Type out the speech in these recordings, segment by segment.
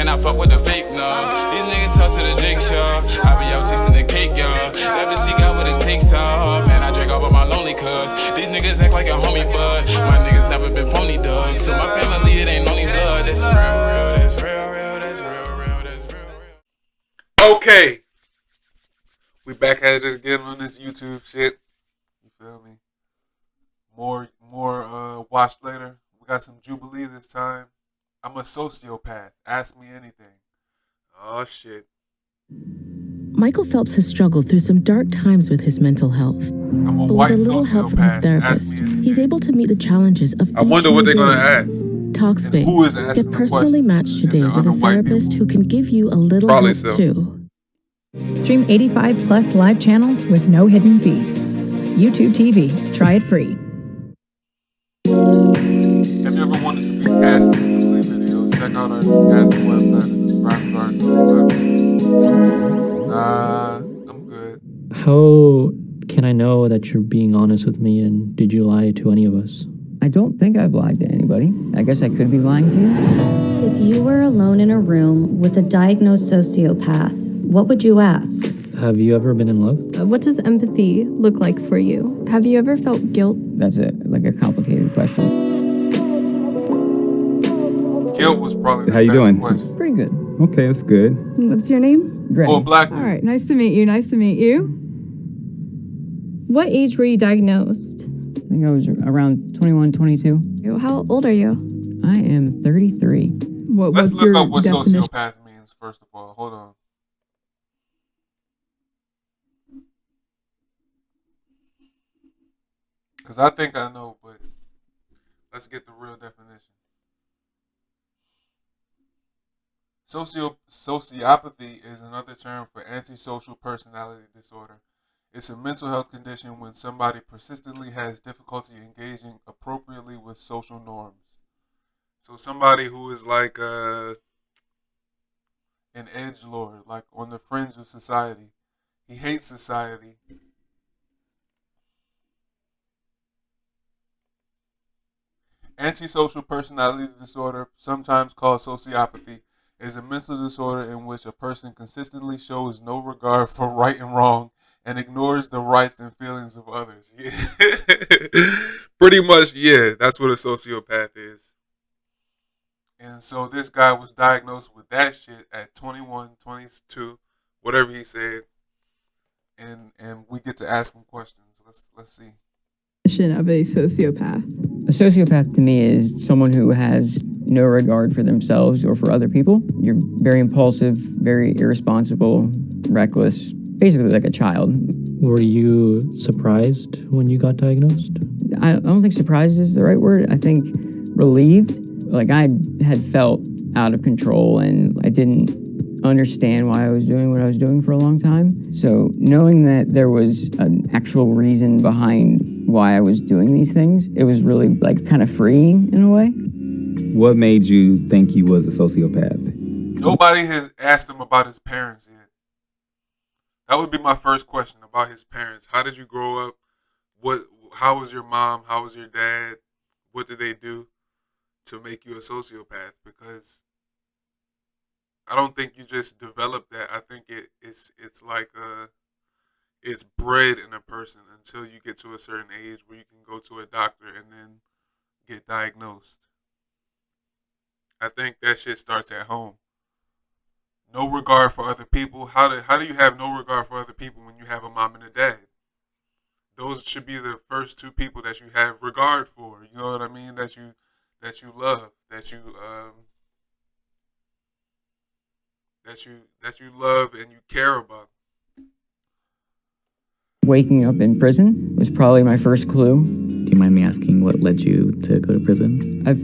and I fuck with the fake, no. These niggas talk to the Jake Shaw. I be out tasting the cake, y'all. That bitch, she got what it takes, all. Man, I drink off of my lonely cuz. These niggas act like a homie, but my niggas never been phony, dog. So my family, it ain't only blood. That's real, that's real, that's real, that's real. Okay. We back at it again on this YouTube shit. You feel me? More watch later. We got some Jubilee this time. I'm a sociopath. Ask me anything. Oh, shit. Michael Phelps has struggled through some dark times with his mental health. I'm a But white with a little help from his sociopath. therapist, he's able to meet the challenges of I wonder what they're going to ask. Talkspace. Who is asking Get personally the matched today Is it with a other white therapist people? who can give you a little Probably help so. too. Stream 85 plus live channels with no hidden fees. YouTube TV. Try it free. Have you ever wanted to be cast in Jubilee videos? Check out our casting website and subscribe to our website. I'm good. How can I know that you're being honest with me, and did you lie to any of us? I don't think I've lied to anybody. I guess I could be lying to you. If you were alone in a room with a diagnosed sociopath, what would you ask? Have you ever been in love? What does empathy look like for you? Have you ever felt guilt? That's a complicated question. Guilt was probably the How you best doing? question. Pretty good. Okay, that's good. What's your name? Great. Oh, black All dude. right, nice to meet you. Nice to meet you. What age were you diagnosed? I think I was around 21, 22. How old are you? I am 33. Let's look up what sociopath means, first of all. Hold on. Because I think I know, but let's get the real definition. Sociopathy is another term for antisocial personality disorder. It's a mental health condition when somebody persistently has difficulty engaging appropriately with social norms. So somebody who is like an edgelord, like on the fringe of society. He hates society. Antisocial personality disorder, sometimes called sociopathy, is a mental disorder in which a person consistently shows no regard for right and wrong and ignores the rights and feelings of others. Yeah. Pretty much, yeah, that's what a sociopath is. And so this guy was diagnosed with that shit at 21, 22, whatever he said. And we get to ask him questions. Let's see. Of a sociopath. A sociopath to me is someone who has no regard for themselves or for other people. You're very impulsive, very irresponsible, reckless, basically like a child. Were you surprised when you got diagnosed? I don't think surprised is the right word. I think relieved. Like I had felt out of control and I didn't understand why I was doing what I was doing for a long time. So knowing that there was an actual reason behind why I was doing these things, it was really like kind of freeing in a way. What made you think he was a sociopath? Nobody has asked him about his parents yet. That would be my first question about his parents. How did you grow up? How was your mom? How was your dad? What did they do to make you a sociopath? Because I don't think you just develop that. I think it's like it's bred in a person until you get to a certain age where you can go to a doctor and then get diagnosed. I think that shit starts at home. No regard for other people. How do you have no regard for other people when you have a mom and a dad? Those should be the first two people that you have regard for. You know what I mean? That you love. That you love and you care about. Waking up in prison was probably my first clue. Do you mind me asking what led you to go to prison? I've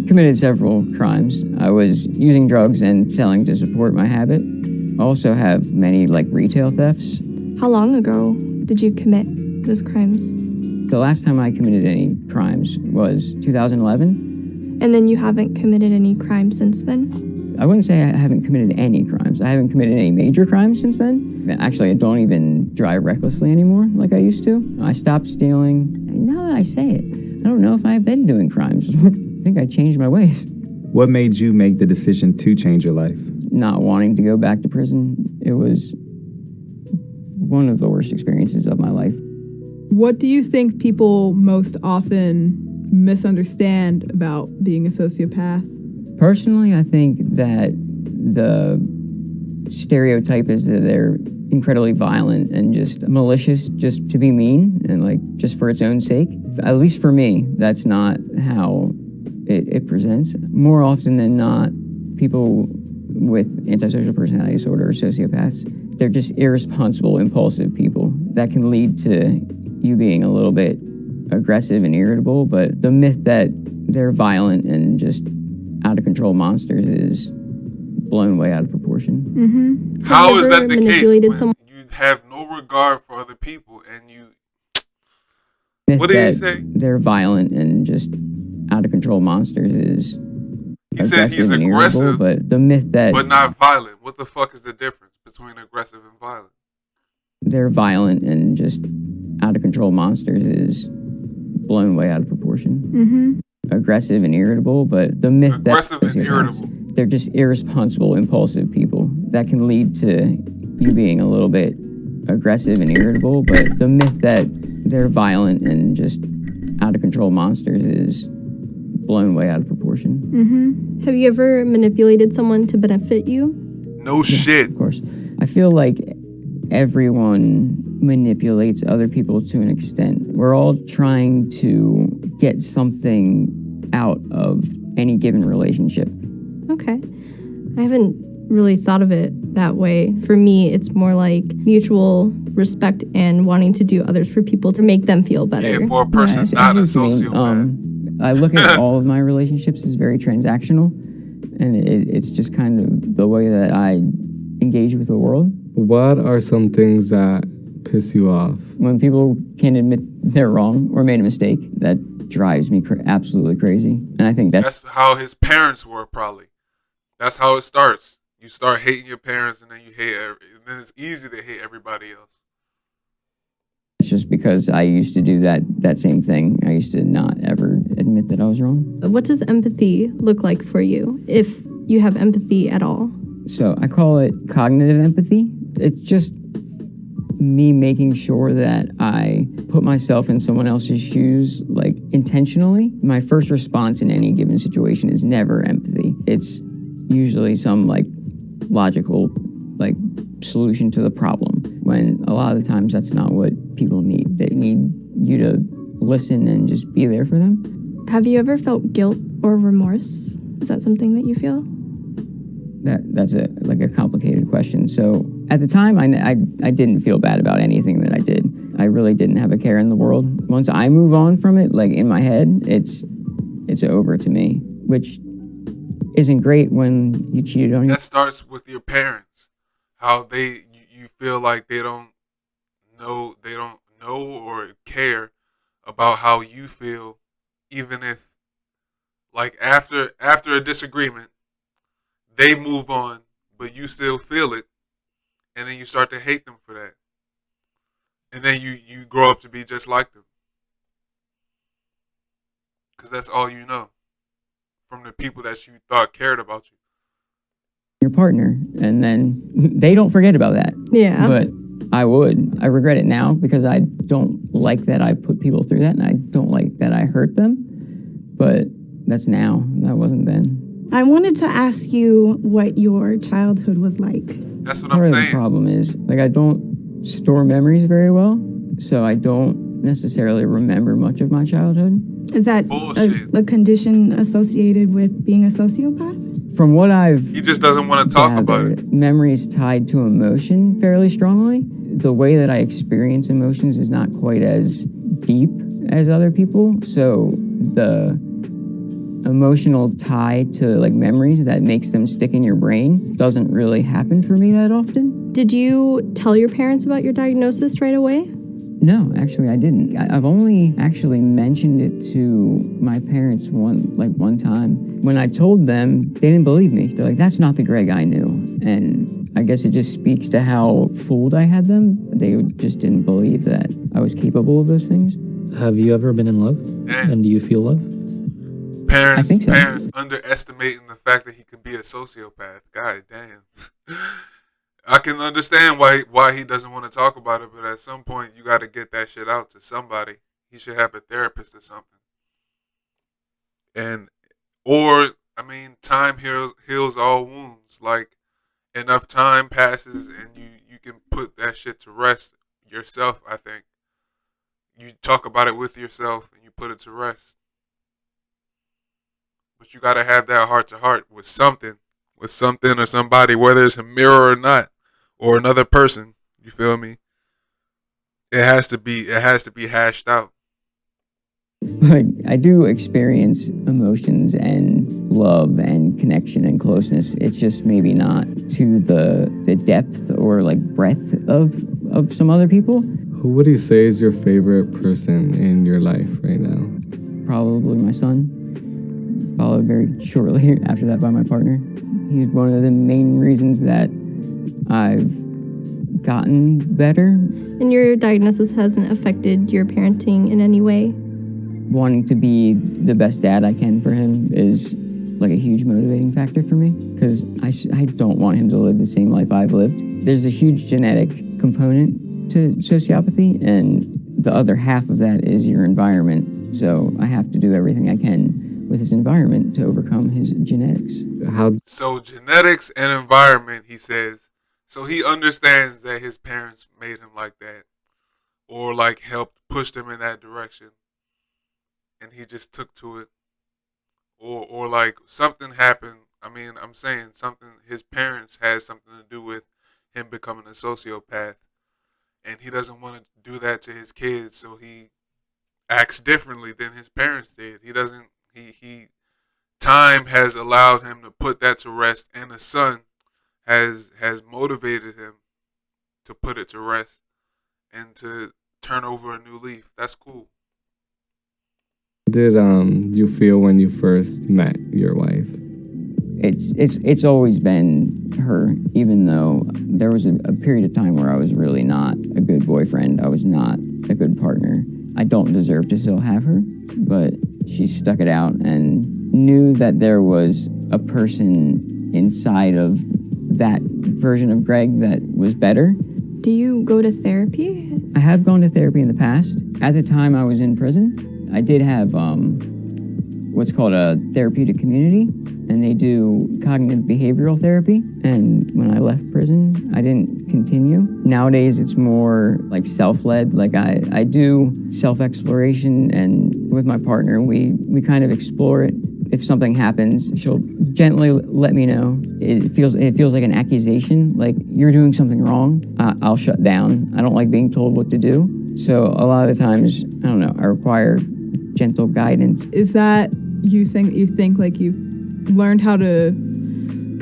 committed several crimes. I was using drugs and selling to support my habit. I also have many retail thefts. How long ago did you commit those crimes? The last time I committed any crimes was 2011. And then you haven't committed any crimes since then? I wouldn't say I haven't committed any crimes. I haven't committed any major crimes since then. Actually, I don't even drive recklessly anymore like I used to. I stopped stealing. Now that I say it, I don't know if I've been doing crimes. I think I changed my ways. What made you make the decision to change your life? Not wanting to go back to prison. It was one of the worst experiences of my life. What do you think people most often misunderstand about being a sociopath? Personally, I think that the stereotype is that they're incredibly violent and just malicious just to be mean and like just for its own sake. At least for me, that's not how it presents. More often than not, people with antisocial personality disorder or sociopaths, they're just irresponsible, impulsive people that can lead to you being a little bit aggressive and irritable. But the myth that they're violent and just out of control monsters is blown way out of proportion. Mm-hmm. How is that the case when you have no regard for other people and you... Myth What did he that say? They're violent and just out of control monsters is He said he's and aggressive, irritable, but the myth that but not violent. What the fuck is the difference between aggressive and violent? they're violent and just out of control monsters is blown way out of proportion. Mm-hmm. Aggressive and irritable, but the myth Aggressive that and irritable. they're just irresponsible, impulsive people that can lead to you being a little bit aggressive and irritable. But the myth that they're violent and just out of control monsters is blown way out of proportion. Mm-hmm. Have you ever manipulated someone to benefit you? No shit. Of course. I feel like everyone manipulates other people to an extent. We're all trying to get something out of any given relationship. Okay. I haven't really thought of it that way. For me, it's more like mutual respect and wanting to do others for people to make them feel better. Yeah, for a person Yeah, not a I see what you sociopath. mean. I look at all of my relationships as very transactional, and it's just kind of the way that I engage with the world. What are some things that piss you off? When people can't admit they're wrong or made a mistake, that drives me absolutely crazy. And I think That's how his parents were, probably. That's how it starts. You start hating your parents, and then you hate, and then it's easy to hate everybody else. it's just because I used to do that same thing. I used to not ever admit that I was wrong. What does empathy look like for you, if you have empathy at all? So I call it cognitive empathy. It's just me making sure that I put myself in someone else's shoes, like intentionally. My first response in any given situation is never empathy. It's usually some like logical like solution to the problem, when a lot of the times that's not what people need. They need you to listen and just be there for them. Have you ever felt guilt or remorse? Is that something that you feel? That's a complicated question. So at the time, I didn't feel bad about anything that I did. I really didn't have a care in the world. Once I move on from it, like in my head, it's over to me, which isn't great when you cheated on your... That starts with your parents. How you feel like they don't know or care about how you feel, even if, like, after a disagreement, they move on, but you still feel it, and then you start to hate them for that. And then you grow up to be just like them. Because that's all you know from the people that you thought cared about you. Your partner, and then they don't forget about that. Yeah. But I would. I regret it now because I don't like that I put people through that, and I don't like that I hurt them. But that's now. That wasn't then. I wanted to ask you what your childhood was like. That's what I'm Part of saying. the problem is, like, I don't store memories very well, so I don't necessarily remember much of my childhood. Is that a condition associated with being a sociopath? From what I've... He just doesn't want to talk about it. Memories tied to emotion fairly strongly. The way that I experience emotions is not quite as deep as other people, so the emotional tie to like memories that makes them stick in your brain doesn't really happen for me that often. Did you tell your parents about your diagnosis right away? No, actually I didn't. I've only actually mentioned it to my parents one time. When I told them, they didn't believe me. They're like, that's not the Greg I knew. And I guess it just speaks to how fooled I had them. They just didn't believe that I was capable of those things. Have you ever been in love? And do you feel love? I think so. Parents underestimating the fact that he could be a sociopath. God damn. I can understand why he doesn't want to talk about it, but at some point you got to get that shit out to somebody. He should have a therapist or something. Time heals all wounds. Like, enough time passes and you can put that shit to rest yourself, I think. You talk about it with yourself and you put it to rest. But you got to have that heart to heart with something or somebody, whether it's a mirror or not, or another person. You feel me? It has to be hashed out. Like, I do experience emotions and love and connection and closeness. It's just maybe not to the depth or like breadth of some other people. Who would you say is your favorite person in your life right now? Probably my son, followed very shortly after that by my partner. He's one of the main reasons that I've gotten better. And your diagnosis hasn't affected your parenting in any way? Wanting to be the best dad I can for him is like a huge motivating factor for me, because I don't want him to live the same life I've lived. There's a huge genetic component to sociopathy, and the other half of that is your environment. So I have to do everything I can with his environment to overcome his genetics. So genetics and environment, he says. So he understands that his parents made him like that, or like helped push him in that direction, and he just took to it, or like something happened. I'm saying something. His parents had something to do with him becoming a sociopath, and he doesn't want to do that to his kids, so he acts differently than his parents did. He doesn't. Time has allowed him to put that to rest, and the son has motivated him to put it to rest and to turn over a new leaf. That's cool. How did you feel when you first met your wife? It's always been her, even though there was a period of time where I was really not a good boyfriend. I was not a good partner. I don't deserve to still have her, but she stuck it out and knew that there was a person inside of that version of Greg that was better. Do you go to therapy? I have gone to therapy in the past. At the time I was in prison, I did have what's called a therapeutic community, and they do cognitive behavioral therapy. And when I left prison, I didn't continue. Nowadays, it's more like self-led. Like I do self-exploration, and with my partner, we kind of explore it. If something happens, she'll gently let me know. It feels like an accusation, like you're doing something wrong. I'll shut down. I don't like being told what to do. So a lot of the times, I don't know, I require gentle guidance. Is that you think like you've learned how to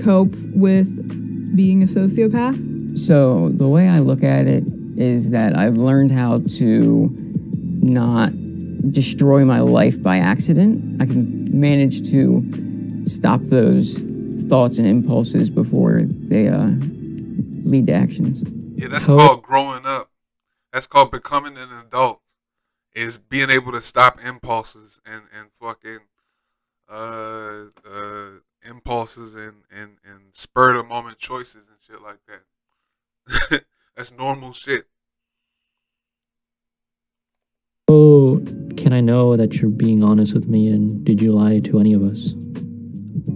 cope with being a sociopath? So the way I look at it is that I've learned how to not destroy my life by accident. I can manage to stop those thoughts and impulses before they lead to actions. Yeah, that's called growing up. That's called becoming an adult. Is being able to stop impulses and fucking impulses and spur of the moment choices and shit like that. That's normal shit. Oh, can I know that you're being honest with me, and did you lie to any of us?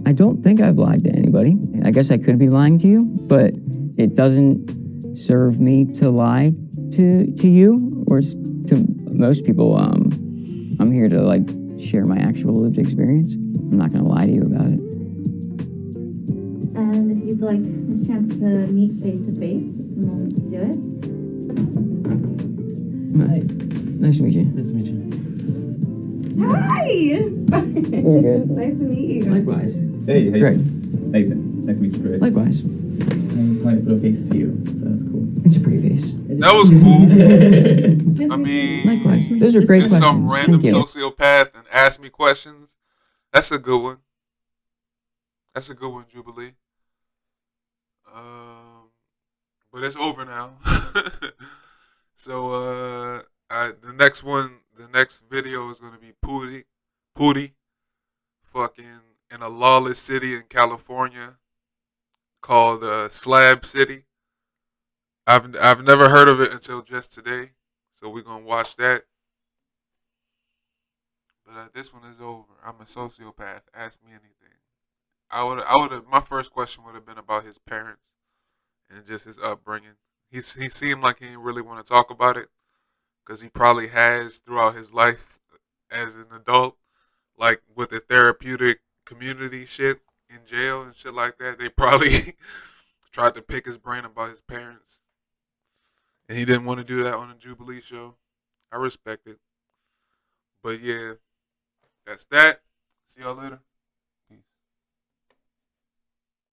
I don't think I've lied to anybody. I guess I could be lying to you, but it doesn't serve me to lie to you or to most people. I'm here to like share my actual lived experience. I'm not gonna lie to you about it. And if you'd like this chance to meet face to face, it's the moment to do it. Hi. Nice to meet you. Nice to meet you. Hi! Sorry. You're good. Nice to meet you. Likewise. Hey, Greg. Nathan. Nice to meet you, Greg. Likewise. I'm trying to put a face to you, so that's cool. It's a pretty face. That was cool. I mean, Likewise. Those are great if questions. some random Thank you. sociopath and ask me questions, that's a good one. That's a good one, Jubilee. But it's over now. So the next video is gonna be Pootie in a lawless city in California called Slab City. I've never heard of it until just today, so we're gonna watch that. But this one is over. I'm a sociopath. Ask me anything. I would have. My first question would have been about his parents and just his upbringing. He seemed like he didn't really want to talk about it because he probably has throughout his life as an adult, like with the therapeutic community shit in jail and shit like that. They probably tried to pick his brain about his parents, and he didn't want to do that on the Jubilee show. I respect it, but yeah, that's that. See y'all later.